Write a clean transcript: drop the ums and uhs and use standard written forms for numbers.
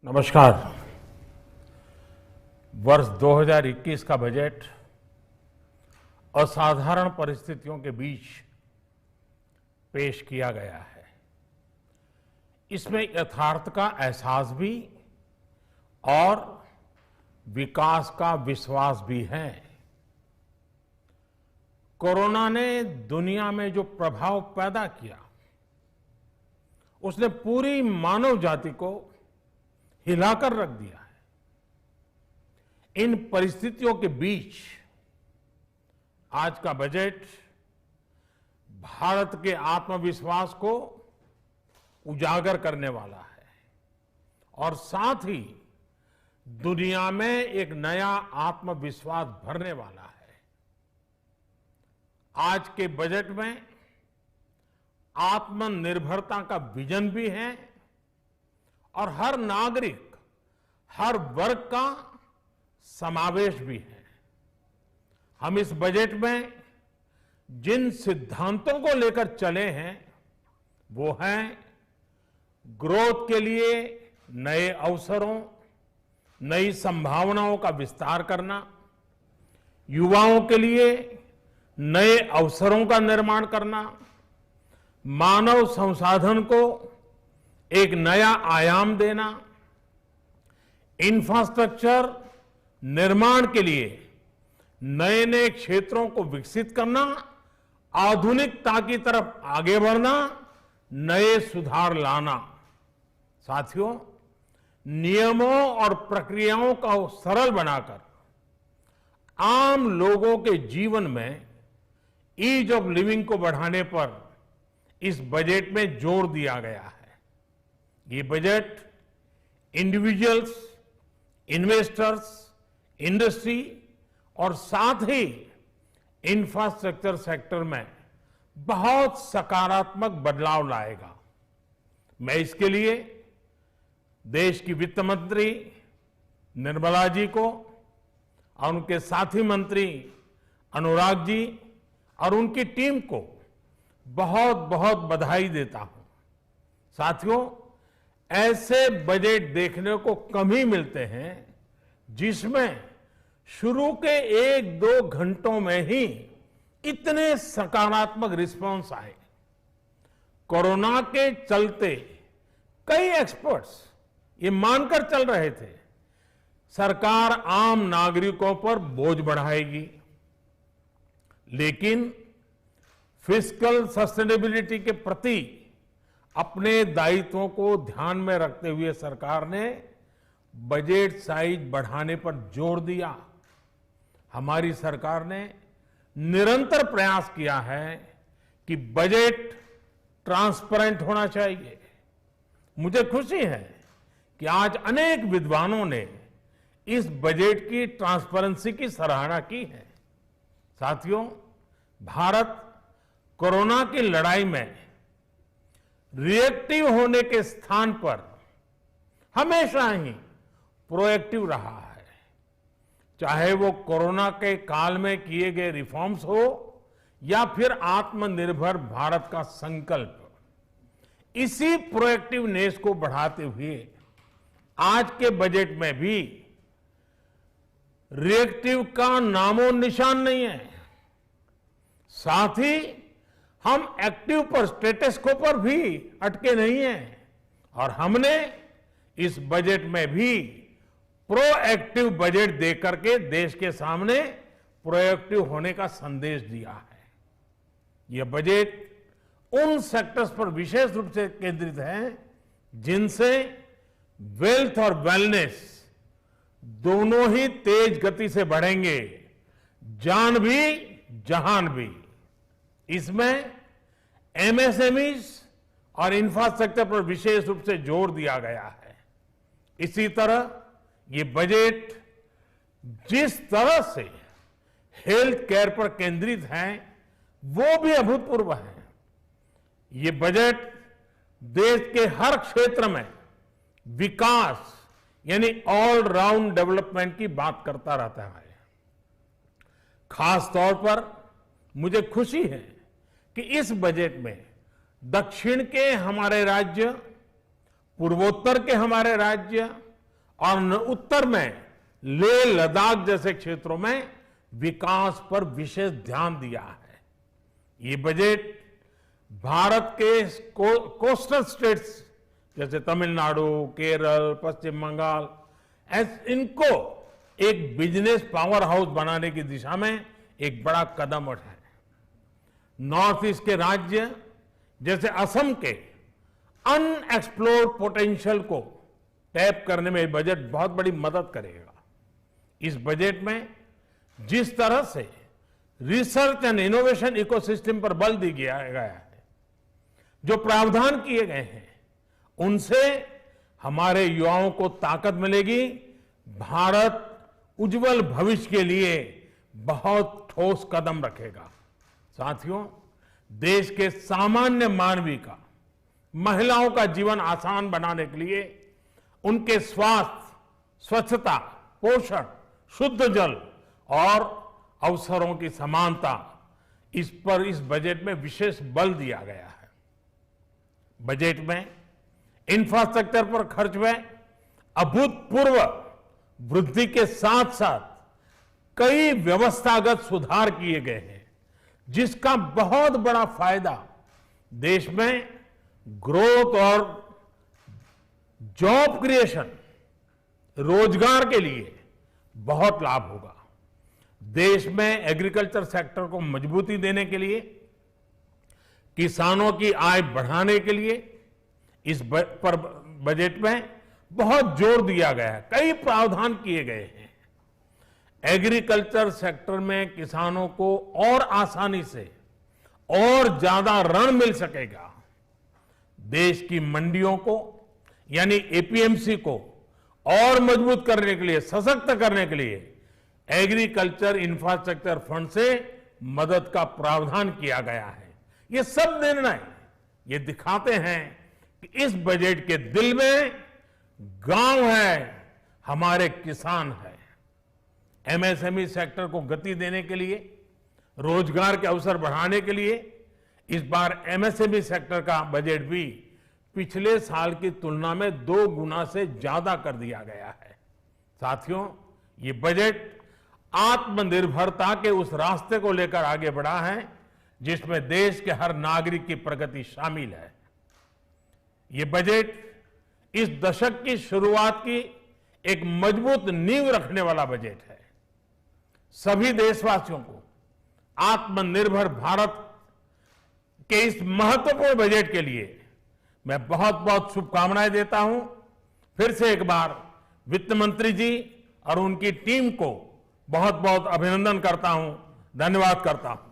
नमस्कार। वर्ष 2021 का बजट असाधारण परिस्थितियों के बीच पेश किया गया है। इसमें यथार्थ का एहसास भी और विकास का विश्वास भी है। कोरोना ने दुनिया में जो प्रभाव पैदा किया, उसने पूरी मानव जाति को हिलाकर रख दिया है। इन परिस्थितियों के बीच आज का बजट भारत के आत्मविश्वास को उजागर करने वाला है और साथ ही दुनिया में एक नया आत्मविश्वास भरने वाला है। आज के बजट में आत्मनिर्भरता का विजन भी है और हर नागरिक, हर वर्ग का समावेश भी है। हम इस बजट में जिन सिद्धांतों को लेकर चले हैं वो हैं ग्रोथ के लिए नए अवसरों, नई संभावनाओं का विस्तार करना, युवाओं के लिए नए अवसरों का निर्माण करना, मानव संसाधन को एक नया आयाम देना, इंफ्रास्ट्रक्चर निर्माण के लिए नए नए क्षेत्रों को विकसित करना, आधुनिकता की तरफ आगे बढ़ना, नए सुधार लाना। साथियों, नियमों और प्रक्रियाओं को सरल बनाकर आम लोगों के जीवन में ईज ऑफ लिविंग को बढ़ाने पर इस बजट में जोर दिया गया है। ये बजट इंडिविजुअल्स, इन्वेस्टर्स, इंडस्ट्री और साथ ही इंफ्रास्ट्रक्चर सेक्टर में बहुत सकारात्मक बदलाव लाएगा। मैं इसके लिए देश की वित्त मंत्री निर्मला जी को और उनके साथी मंत्री अनुराग जी और उनकी टीम को बहुत बहुत बधाई देता हूं। साथियों, ऐसे बजट देखने को कम ही मिलते हैं जिसमें शुरू के 1-2 घंटों में ही इतने सकारात्मक रिस्पांस आए। कोरोना के चलते कई एक्सपर्ट्स ये मानकर चल रहे थे सरकार आम नागरिकों पर बोझ बढ़ाएगी, लेकिन फिस्कल सस्टेनेबिलिटी के प्रति अपने दायित्वों को ध्यान में रखते हुए सरकार ने बजट साइज बढ़ाने पर जोर दिया। हमारी सरकार ने निरंतर प्रयास किया है कि बजट ट्रांसपेरेंट होना चाहिए। मुझे खुशी है कि आज अनेक विद्वानों ने इस बजट की ट्रांसपेरेंसी की सराहना की है। साथियों, भारत कोरोना की लड़ाई में रिएक्टिव होने के स्थान पर हमेशा ही प्रोएक्टिव रहा है। चाहे वो कोरोना के काल में किए गए रिफॉर्म्स हो या फिर आत्मनिर्भर भारत का संकल्प, इसी प्रोएक्टिवनेस को बढ़ाते हुए आज के बजट में भी रिएक्टिव का नामो निशान नहीं है। साथ ही हम एक्टिव पर, स्टेटस को पर भी अटके नहीं हैं और हमने इस बजट में भी प्रोएक्टिव बजट देकर के देश के सामने प्रोएक्टिव होने का संदेश दिया है। यह बजट उन सेक्टर्स पर विशेष रूप से केंद्रित है जिनसे वेल्थ और वेलनेस दोनों ही तेज गति से बढ़ेंगे, जान भी जहान भी। इसमें एमएसएमईज और इंफ्रास्ट्रक्चर पर विशेष रूप से जोर दिया गया है। इसी तरह ये बजट जिस तरह से हेल्थ केयर पर केंद्रित है वो भी अभूतपूर्व है। ये बजट देश के हर क्षेत्र में विकास यानी ऑल राउंड डेवलपमेंट की बात करता रहता है। खास तौर पर मुझे खुशी है कि इस बजट में दक्षिण के हमारे राज्य, पूर्वोत्तर के हमारे राज्य और उत्तर में लेह लद्दाख जैसे क्षेत्रों में विकास पर विशेष ध्यान दिया है। ये बजट भारत के कोस्टल स्टेट्स जैसे तमिलनाडु, केरल, पश्चिम बंगाल, इनको एक बिजनेस पावर हाउस बनाने की दिशा में एक बड़ा कदम उठाए। नॉर्थ ईस्ट के राज्य जैसे असम के अनएक्सप्लोर्ड पोटेंशियल को टैप करने में बजट बहुत बड़ी मदद करेगा। इस बजट में जिस तरह से रिसर्च एंड इनोवेशन इकोसिस्टम पर बल दिया गया है, जो प्रावधान किए गए हैं, उनसे हमारे युवाओं को ताकत मिलेगी। भारत उज्जवल भविष्य के लिए बहुत ठोस कदम रखेगा। साथियों, देश के सामान्य मानवी का, महिलाओं का जीवन आसान बनाने के लिए उनके स्वास्थ्य, स्वच्छता, पोषण, शुद्ध जल और अवसरों की समानता, इस पर इस बजट में विशेष बल दिया गया है। बजट में इंफ्रास्ट्रक्चर पर खर्च में अभूतपूर्व वृद्धि के साथ साथ कई व्यवस्थागत सुधार किए गए हैं, जिसका बहुत बड़ा फायदा देश में ग्रोथ और जॉब क्रिएशन, रोजगार के लिए बहुत लाभ होगा। देश में एग्रीकल्चर सेक्टर को मजबूती देने के लिए, किसानों की आय बढ़ाने के लिए इस बजट में बहुत जोर दिया गया है। कई प्रावधान किए गए हैं। एग्रीकल्चर सेक्टर में किसानों को और आसानी से और ज्यादा ऋण मिल सकेगा। देश की मंडियों को यानी एपीएमसी को और मजबूत करने के लिए, सशक्त करने के लिए एग्रीकल्चर इंफ्रास्ट्रक्चर फंड से मदद का प्रावधान किया गया है। ये सब निर्णय ये दिखाते हैं कि इस बजट के दिल में गांव है, हमारे किसान है। एमएसएमई सेक्टर को गति देने के लिए, रोजगार के अवसर बढ़ाने के लिए इस बार एमएसएमई सेक्टर का बजट भी पिछले साल की तुलना में 2 गुना से ज्यादा कर दिया गया है। साथियों, ये बजट आत्मनिर्भरता के उस रास्ते को लेकर आगे बढ़ा है जिसमें देश के हर नागरिक की प्रगति शामिल है। ये बजट इस दशक की शुरुआत की एक मजबूत नींव रखने वाला बजट है। सभी देशवासियों को आत्मनिर्भर भारत के इस महत्वपूर्ण बजट के लिए मैं बहुत बहुत शुभकामनाएं देता हूं। फिर से एक बार वित्त मंत्री जी और उनकी टीम को बहुत बहुत अभिनंदन करता हूं, धन्यवाद करता हूं।